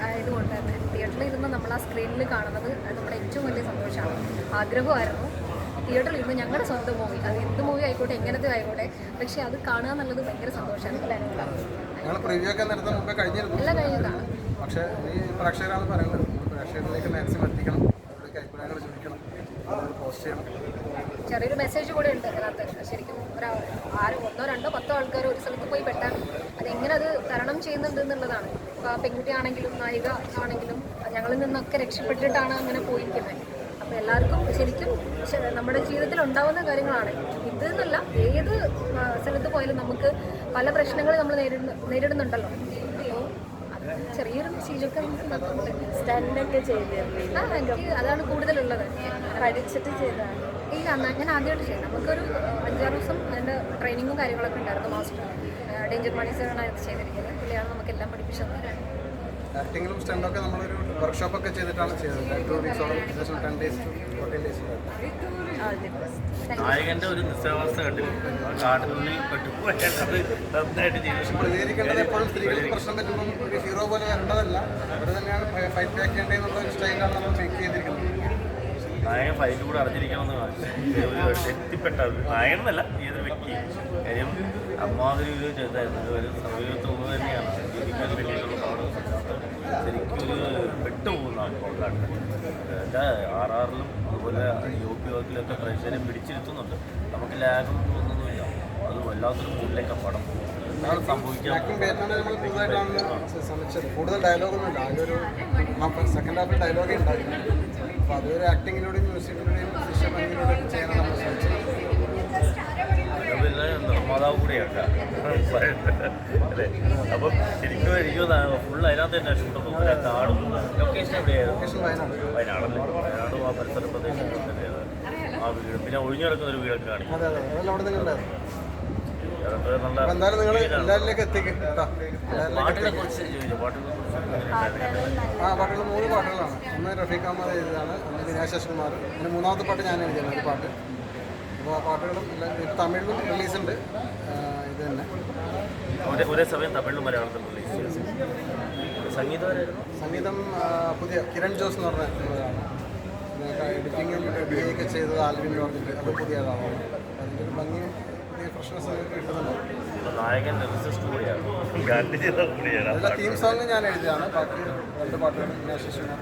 ആയതുകൊണ്ട് തന്നെ തിയേറ്ററിൽ ഇരുന്ന് നമ്മൾ ആ സ്ക്രീനിൽ കാണുന്നത് അത് നമ്മുടെ ഏറ്റവും വലിയ സന്തോഷമാണ്. ആഗ്രഹമായിരുന്നു തിയേറ്ററിൽ ഇരുന്ന് ഞങ്ങളുടെ സ്വന്തം മൂവി, അത് എന്ത് മൂവി ആയിക്കോട്ടെ എങ്ങനത്തെ ആയിക്കോട്ടെ, പക്ഷേ അത് കാണുക എന്നുള്ളത് ഭയങ്കര സന്തോഷമാണ്. എല്ലാം കഴിഞ്ഞതാണ്. പക്ഷേ ഈ പ്രേക്ഷകരാണ് പറയുന്നത്, പ്രേക്ഷകരിലേക്ക് മാക്സിമം എത്തിക്കണം, അവരുടെ അഭിപ്രായങ്ങൾ ചോദിക്കണം, പോസ്റ്റ് ചെയ്യണം. ചെറിയൊരു മെസ്സേജ് കൂടെ ഉണ്ട് അതിനകത്ത്. ശരിക്കും ഒന്നോ രണ്ടോ 10 ആൾക്കാർ ഒരു സ്ഥലത്ത് പോയി പെട്ടാൽ അതെങ്ങനെ അത് തരണം ചെയ്യുന്നുണ്ട് എന്നുള്ളതാണ്. ഇപ്പോൾ ആ പെൺകുട്ടി ആണെങ്കിലും നായിക ആണെങ്കിലും ഞങ്ങളിൽ നിന്നൊക്കെ രക്ഷപ്പെട്ടിട്ടാണ് അങ്ങനെ പോയിരിക്കുന്നത്. അപ്പോൾ എല്ലാവർക്കും ശരിക്കും നമ്മുടെ ജീവിതത്തിൽ ഉണ്ടാകുന്ന കാര്യങ്ങളാണ് ഇത് എന്നല്ല, ഏത് സ്ഥലത്ത് പോയാലും നമുക്ക് പല പ്രശ്നങ്ങൾ നമ്മൾ നേരിടുന്നുണ്ടല്ലോ. ചെറിയൊരു മെസ്സേജൊക്കെ നമുക്ക് തന്നിട്ടുണ്ട്. സ്റ്റണ്ടൊക്കെ ചെയ്തിരുന്നു. എനിക്ക് അതാണ് കൂടുതലുള്ളത്. പഠിച്ചിട്ട് ചെയ്തതാണ്. ഇല്ല, ഞാൻ ആദ്യമായിട്ട് ചെയ്യും. നമുക്കൊരു 5-6 ദിവസം അതിൻ്റെ ട്രെയിനിങ്ങും കാര്യങ്ങളൊക്കെ ഉണ്ടായിരുന്നു. മാസ്റ്റർ ഡേഞ്ചർ മണി സാറാണ് അത് ചെയ്തിരിക്കുന്നത്. പുള്ളിയാണ് നമുക്കെല്ലാം പഠിപ്പിച്ചത്. ആക്ടിങ്ങിലും സ്റ്റണ്ടൊക്കെ നമ്മളൊരു വർക്ക്ഷോപ്പൊക്കെ ചെയ്തിട്ടാണ് ചെയ്തത്. 2 വീക്സോളം, 10 days to 14 days. നായകന്റെ ഒരു നിസ്സാവസ്ഥ കണ്ടു കാട്ടിനുള്ളിൽ പ്രതികരിക്കേണ്ടത് എപ്പോഴും സ്ത്രീകൾക്ക് പ്രശ്നം പറ്റുമ്പം ഒരു ഹീറോ പോലെ വരേണ്ടതല്ല, അവർ തന്നെയാണ് ഫൈറ്റ് ബാക്ക് ചെയ്യേണ്ടതെന്നുള്ള ഒരു സ്റ്റൈലാണ് നമ്മൾ മേക്ക് ചെയ്തിരിക്കുന്നത്. നായകൻ ഫൈറ്റ് കൂടെ അറിഞ്ഞിരിക്കണമെന്ന് ഒരു എത്തിപ്പെട്ട നായകനെന്നല്ല ഏതൊരു വ്യക്തി കാര്യം അമ്മാതിരി ഒരു ചെറുതായിരുന്നു. ഒരു സമീപത്തുള്ളത് തന്നെയാണ് ജീവിക്കാൻ വേണ്ടിയിട്ടുള്ള പാട്. ശരിക്കും ഒരു പെട്ടുപോകുന്ന ആൾക്കാരുടെ എൻ്റെ RRലും അതുപോലെ UP വർക്കിലൊക്കെ പ്രേക്ഷകരെ പിടിച്ചിരുത്തുന്നുണ്ട്. നമുക്ക് ലാഗും തോന്നുന്നില്ല. അത് വല്ലാത്തൊരു മൂഡിലേക്ക് പടം എന്താണ് സംഭവിക്കാൻ കൂടുതൽ ഡയലോഗൊന്നുമില്ല, അതിലൊരു സെക്കൻഡ് ഹാഫിൽ ഡയലോഗേ ഉണ്ടായിരുന്നു. അപ്പോൾ അതൊരു ആക്ടിങ്ങിലൂടെയും മ്യൂസിക്കിലൂടെയും ദൃശ്യഭംഗിയിലൂടെയും ചെയ്യാൻ നമ്മൾ ശ്രമിച്ചത്. പിന്നെ നിർമ്മാതാവ് കൂടെയാണ് അല്ലേ. അപ്പം ശരിക്കും എനിക്ക് ഫുൾ അതിനകത്ത് തന്നെ ഷൂട്ട് തോന്നുന്നു. നാടും ലൊക്കേഷൻ എവിടെയായിരുന്നു? വയനാടല്ലേ. വയനാടും ആ പരിസര പ്രദേശങ്ങളിൽ തന്നെയാണ് ആ വീട്. പിന്നെ ഒഴിഞ്ഞു കിടക്കുന്ന ഒരു വീടൊക്കെ കാണിക്കും. പാട്ടിനെ കുറിച്ച് ചോദിച്ചു. പാട്ടുകൾ 3 പാട്ടുകളാണ്. ഒന്ന് റഫീഖ് അഹമ്മദ് എഴുതിയതാണ്, ഒന്ന് ദിനേശ് കുമാർ, പിന്നെ 3ാമത്തെ പാട്ട് ഞാൻ എഴുതിയാണ് ഒരു പാട്ട്. അപ്പോൾ പാട്ടുകളും തമിഴിലും റിലീസുണ്ട്. ഇത് തന്നെ ഒരേ സമയം തമിഴിലും മലയാളത്തിലും റിലീസ് ചെയ്തു. സംഗീതം പുതിയ കിരൺ ജോസ് എന്ന് പറഞ്ഞ എഡിറ്റിങ്ങും ഡബ്ബിങ്ങൊക്കെ ചെയ്തത് ആൽവിൻ എന്ന് പറഞ്ഞിട്ട്, അത് പുതിയ ആളാണ്. അതിൻ്റെ ഒരു ഭംഗിയും പുതിയ ഫ്രഷ്നെസ് കിട്ടുന്നുണ്ട്. നായകൻ അതെല്ലാം തീം സോങ് ഞാൻ എഴുതിയതാണ്. ബാക്കി 2 പാട്ടുകൾ ദിനേശ് കുമാർ.